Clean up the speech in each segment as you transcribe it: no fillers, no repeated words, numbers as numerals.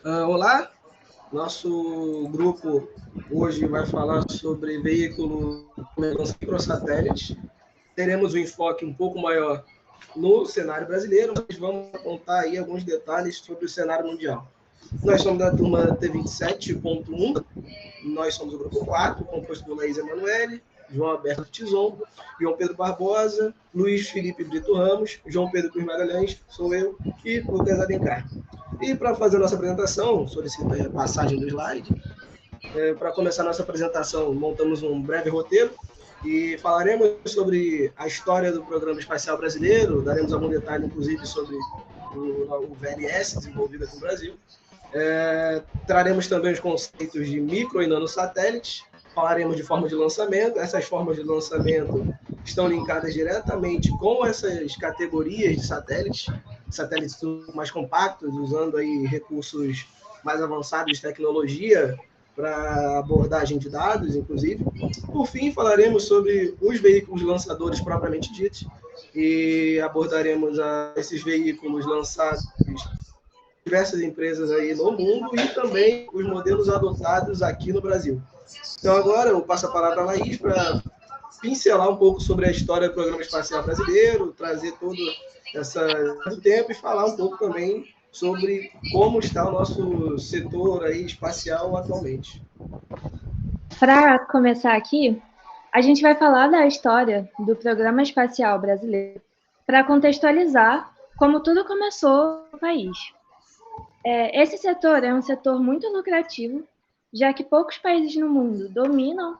Olá, nosso grupo hoje vai falar sobre veículos microsatélites. Teremos um enfoque um pouco maior no cenário brasileiro, mas vamos apontar aí alguns detalhes sobre o cenário mundial. Nós somos da turma T27.1, nós somos o grupo 4, composto por Laís Emanuele, João Alberto Tizon, João Pedro Barbosa, Luiz Felipe Brito Ramos, João Pedro Cruz Magalhães, sou eu, e Lucas Alencar. E para fazer a nossa apresentação, solicito a passagem do slide. Para começar a nossa apresentação, montamos um breve roteiro e falaremos sobre a história do Programa Espacial Brasileiro, daremos algum detalhe, inclusive, sobre o VLS desenvolvido aqui no Brasil. Traremos também os conceitos de micro e nanosatélites, falaremos de formas de lançamento. Essas formas de lançamento estão linkadas diretamente com essas categorias de satélites mais compactos, usando aí recursos mais avançados de tecnologia para abordagem de dados, inclusive. Por fim, falaremos sobre os veículos lançadores propriamente ditos e abordaremos esses veículos lançados diversas empresas aí no mundo e também os modelos adotados aqui no Brasil. Então agora eu passo a palavra a Laís para pincelar um pouco sobre a história do Programa Espacial Brasileiro, trazer todo esse tempo e falar um pouco também sobre como está o nosso setor aí espacial atualmente. Para começar aqui, a gente vai falar da história do Programa Espacial Brasileiro para contextualizar como tudo começou no país. Esse setor é um setor muito lucrativo, já que poucos países no mundo dominam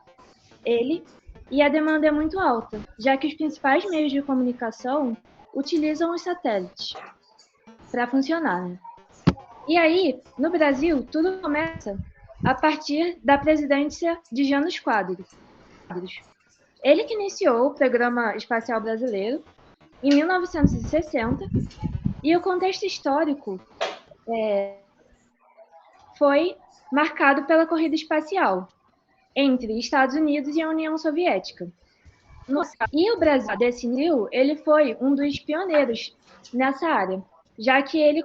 ele e a demanda é muito alta, já que os principais meios de comunicação utilizam os satélites para funcionar. Né? E aí, no Brasil, tudo começa a partir da presidência de Jânio Quadros. Ele que iniciou o Programa Espacial Brasileiro em 1960, e o contexto histórico foi marcado pela corrida espacial entre Estados Unidos e a União Soviética. E o Brasil, desse início, ele foi um dos pioneiros nessa área, já que ele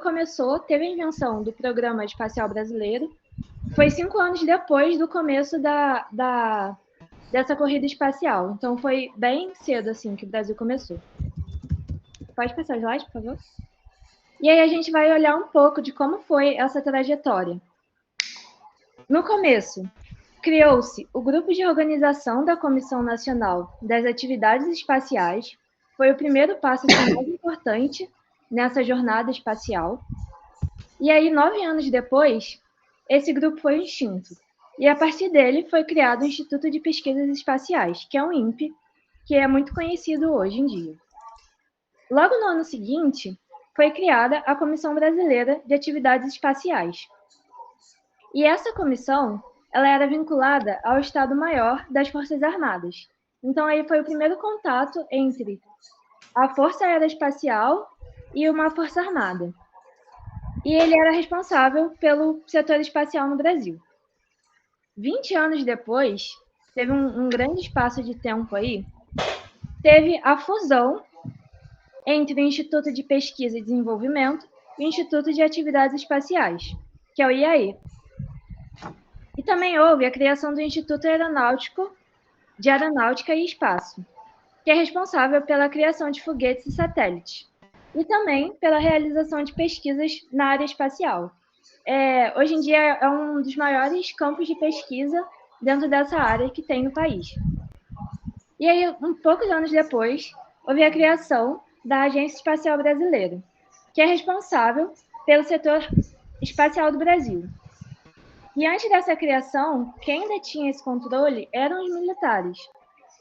teve a invenção do Programa Espacial Brasileiro, foi 5 anos depois do começo dessa corrida espacial. Então, foi bem cedo assim que o Brasil começou. Pode passar o slide, por favor? E aí a gente vai olhar um pouco de como foi essa trajetória. No começo, criou-se o Grupo de Organização da Comissão Nacional das Atividades Espaciais. Foi o primeiro passo mais importante nessa jornada espacial. E aí, 9 anos depois, esse grupo foi extinto. E a partir dele foi criado o Instituto de Pesquisas Espaciais, que é o INPE, que é muito conhecido hoje em dia. Logo no ano seguinte, foi criada a Comissão Brasileira de Atividades Espaciais. E essa comissão, ela era vinculada ao Estado-Maior das Forças Armadas. Então, aí foi o primeiro contato entre a Força Aeroespacial e uma Força Armada. E ele era responsável pelo setor espacial no Brasil. 20 anos depois, teve um grande espaço de tempo aí, teve a fusão entre o Instituto de Pesquisa e Desenvolvimento e o Instituto de Atividades Espaciais, que é o IAE. E também houve a criação do Instituto Aeronáutico de Aeronáutica e Espaço, que é responsável pela criação de foguetes e satélites, e também pela realização de pesquisas na área espacial. Hoje em dia é um dos maiores campos de pesquisa dentro dessa área que tem no país. E aí, poucos anos depois, houve a criação da Agência Espacial Brasileira, que é responsável pelo setor espacial do Brasil. E antes dessa criação, quem ainda tinha esse controle eram os militares.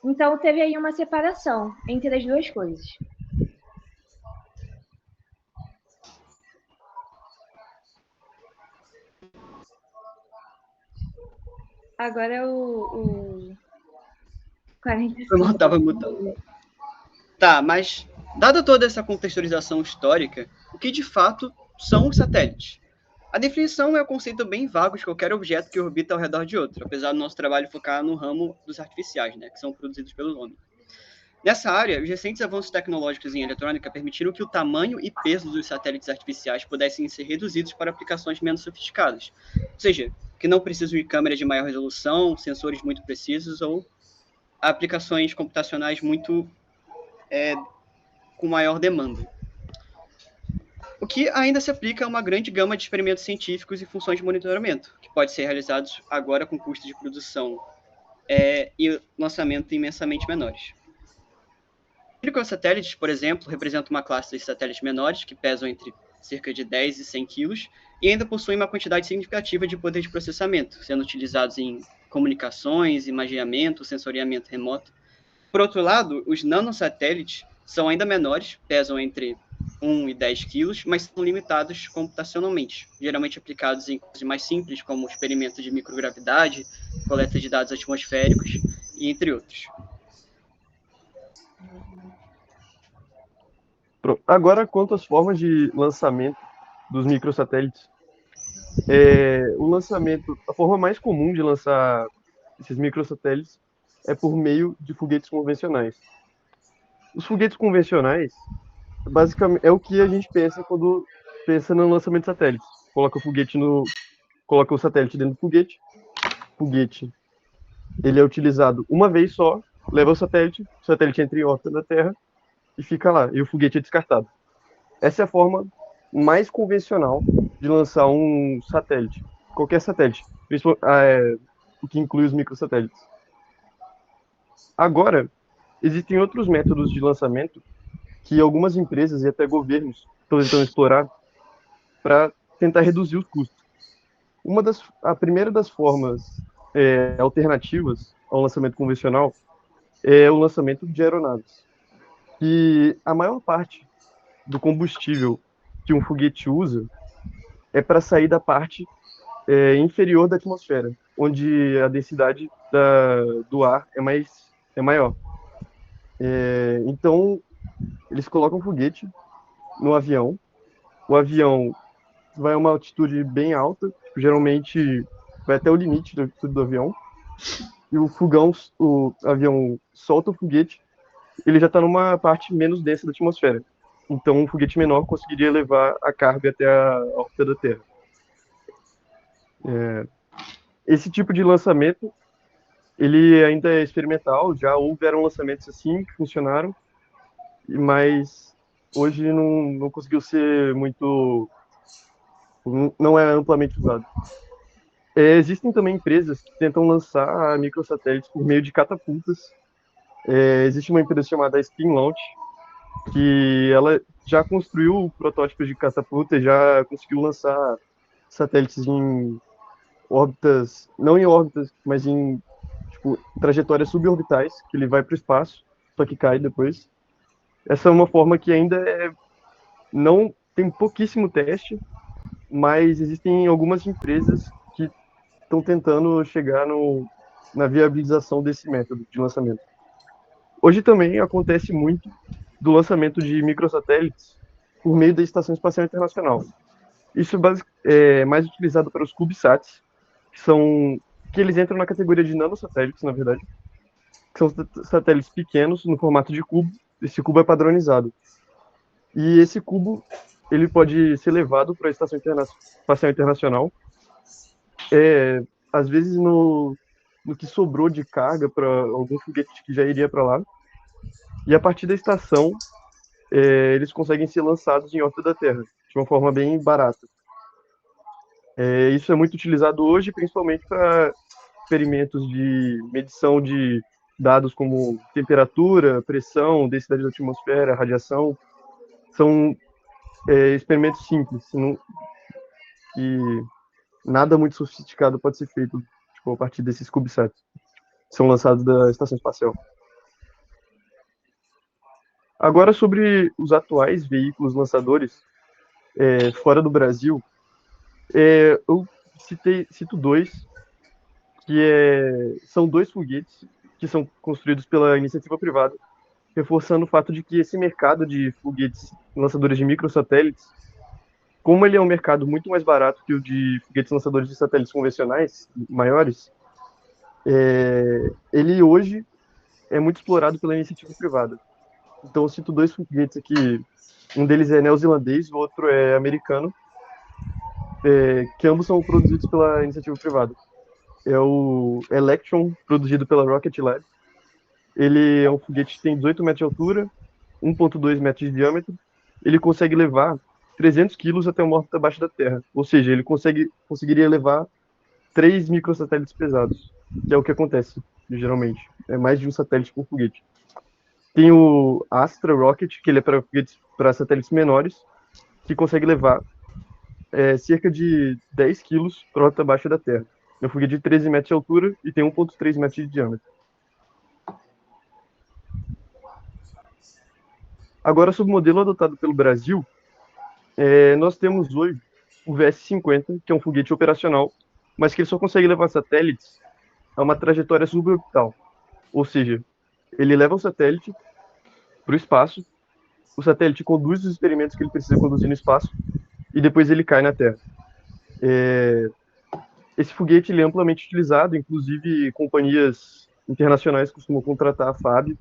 Então, teve aí uma separação entre as duas coisas. Agora é o 45. Tava mutando. Tá, mas dada toda essa contextualização histórica, o que de fato são os satélites? A definição é um conceito bem vago de qualquer objeto que orbita ao redor de outro, apesar do nosso trabalho focar no ramo dos artificiais, né, que são produzidos pelo homem. Nessa área, os recentes avanços tecnológicos em eletrônica permitiram que o tamanho e peso dos satélites artificiais pudessem ser reduzidos para aplicações menos sofisticadas, ou seja, que não precisam de câmeras de maior resolução, sensores muito precisos ou aplicações computacionais muito com maior demanda. O que ainda se aplica a uma grande gama de experimentos científicos e funções de monitoramento, que pode ser realizados agora com custos de produção e lançamento imensamente menores. Microsatélites, por exemplo, representam uma classe de satélites menores que pesam entre cerca de 10 e 100 quilos e ainda possuem uma quantidade significativa de poder de processamento, sendo utilizados em comunicações, imageamento, sensoriamento remoto. Por outro lado, os nanosatélites são ainda menores, pesam entre 1 e 10 quilos, mas são limitados computacionalmente, geralmente aplicados em coisas mais simples, como experimentos de microgravidade, coleta de dados atmosféricos, e entre outros. Agora, quanto às formas de lançamento dos microsatélites, a forma mais comum de lançar esses microsatélites é por meio de foguetes convencionais. Os foguetes convencionais, basicamente, é o que a gente pensa quando pensa no lançamento de satélites. Coloca o satélite dentro do foguete, ele é utilizado uma vez só, leva o satélite entra em órbita da Terra e fica lá, e o foguete é descartado. Essa é a forma mais convencional de lançar um satélite, qualquer satélite, o que inclui os microsatélites. Agora, existem outros métodos de lançamento que algumas empresas e até governos estão tentando explorar para tentar reduzir os custos. A primeira das formas alternativas ao lançamento convencional é o lançamento de aeronaves. E a maior parte do combustível que um foguete usa é para sair da parte inferior da atmosfera, onde a densidade do ar é maior. Então, eles colocam o foguete no avião, o avião vai a uma altitude bem alta, geralmente vai até o limite da altitude do avião, e o avião solta o foguete, ele já está numa parte menos densa da atmosfera. Então, um foguete menor conseguiria levar a carga até a órbita da Terra. Esse tipo de lançamento, ele ainda é experimental, já houveram lançamentos assim que funcionaram, mas hoje não conseguiu ser muito... não é amplamente usado. Existem também empresas que tentam lançar microsatélites por meio de catapultas. Existe uma empresa chamada Spin Launch, que ela já construiu protótipos de catapulta, já conseguiu lançar satélites em órbitas, não em órbitas, mas em trajetórias suborbitais, que ele vai para o espaço, só que cai depois. Essa é uma forma que ainda não tem pouquíssimo teste, mas existem algumas empresas que estão tentando chegar na viabilização desse método de lançamento. Hoje também acontece muito do lançamento de microsatélites por meio da Estação Espacial Internacional. Isso é mais utilizado para os CubeSats, que eles entram na categoria de nanosatélites, na verdade, que são satélites pequenos no formato de cubo. Esse cubo é padronizado. E esse cubo ele pode ser levado para a Estação Espacial Internacional. Às vezes no que sobrou de carga para algum foguete que já iria para lá. E a partir da estação, eles conseguem ser lançados em órbita da Terra, de uma forma bem barata. Isso é muito utilizado hoje, principalmente para experimentos de medição de dados como temperatura, pressão, densidade da atmosfera, radiação. São experimentos simples, e nada muito sofisticado pode ser feito a partir desses CubeSats que são lançados da Estação Espacial. Agora, sobre os atuais veículos lançadores fora do Brasil, eu cito dois, são dois foguetes que são construídos pela iniciativa privada, reforçando o fato de que esse mercado de foguetes lançadores de microsatélites, como ele é um mercado muito mais barato que o de foguetes lançadores de satélites convencionais, maiores, ele hoje é muito explorado pela iniciativa privada. Então, eu cito dois foguetes aqui. Um deles é neozelandês, o outro é americano, que ambos são produzidos pela iniciativa privada. É o Electron, produzido pela Rocket Lab. Ele é um foguete que tem 18 metros de altura, 1,2 metros de diâmetro. Ele consegue levar 300 quilos até uma órbita abaixo da Terra. Ou seja, ele conseguiria levar 3 microsatélites pesados, que é o que acontece, geralmente. É mais de um satélite por foguete. Tem o Astra Rocket, que ele é para satélites menores, que consegue levar cerca de 10 quilos para a órbita abaixo da Terra. É um foguete de 13 metros de altura e tem 1,3 metros de diâmetro. Agora, sobre o modelo adotado pelo Brasil, nós temos hoje o VS-50, que é um foguete operacional, mas que ele só consegue levar satélites a uma trajetória suborbital. Ou seja, ele leva o satélite para o espaço, o satélite conduz os experimentos que ele precisa conduzir no espaço e depois ele cai na Terra. Esse foguete ele é amplamente utilizado, inclusive companhias internacionais costumam contratar a FAB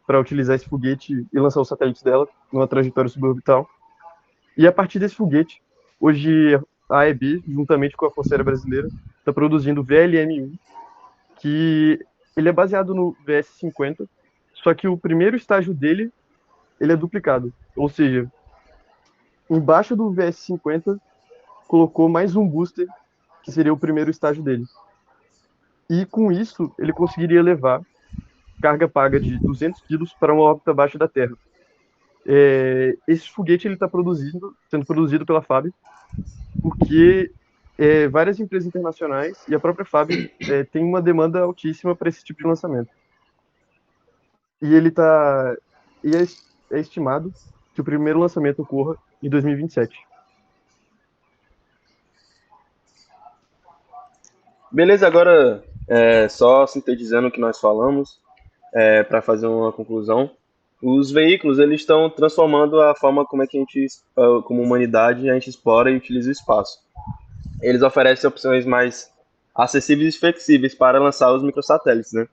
para utilizar esse foguete e lançar os satélites dela numa trajetória suborbital. E a partir desse foguete, hoje a AEB, juntamente com a Força Aérea Brasileira, está produzindo o VLM-1, que ele é baseado no VS-50, só que o primeiro estágio dele ele é duplicado. Ou seja, embaixo do VS-50 colocou mais um booster, que seria o primeiro estágio dele. E com isso, ele conseguiria levar carga paga de 200 quilos para uma órbita abaixo da Terra. Esse foguete ele está sendo produzido pela FAB, porque várias empresas internacionais e a própria FAB tem uma demanda altíssima para esse tipo de lançamento. E é estimado que o primeiro lançamento ocorra em 2027. Beleza, agora só sintetizando o que nós falamos, para fazer uma conclusão. Os veículos eles estão transformando a forma como é que a gente, como humanidade, a gente explora e utiliza o espaço. Eles oferecem opções mais acessíveis e flexíveis para lançar os microsatélites, né?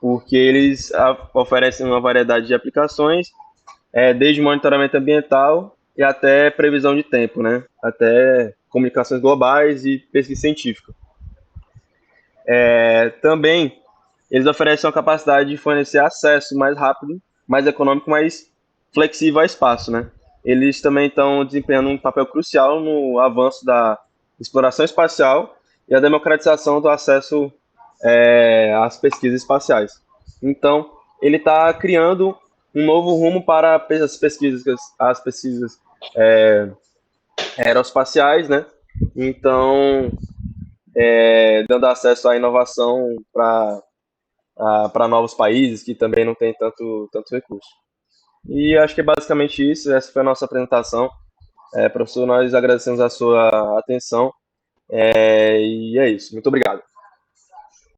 Porque eles oferecem uma variedade de aplicações, desde monitoramento ambiental e até previsão de tempo, né? Até comunicações globais e pesquisa científica. Também, eles oferecem uma capacidade de fornecer acesso mais rápido, mais econômico, mais flexível ao espaço, né? Eles também estão desempenhando um papel crucial no avanço da exploração espacial e a democratização do acesso às pesquisas espaciais. Então, ele está criando um novo rumo para as pesquisas aeroespaciais, né? Então, dando acesso à inovação para novos países que também não têm tanto recurso. E acho que é basicamente isso. Essa foi a nossa apresentação. Professor, nós agradecemos a sua atenção. E é isso. Muito obrigado.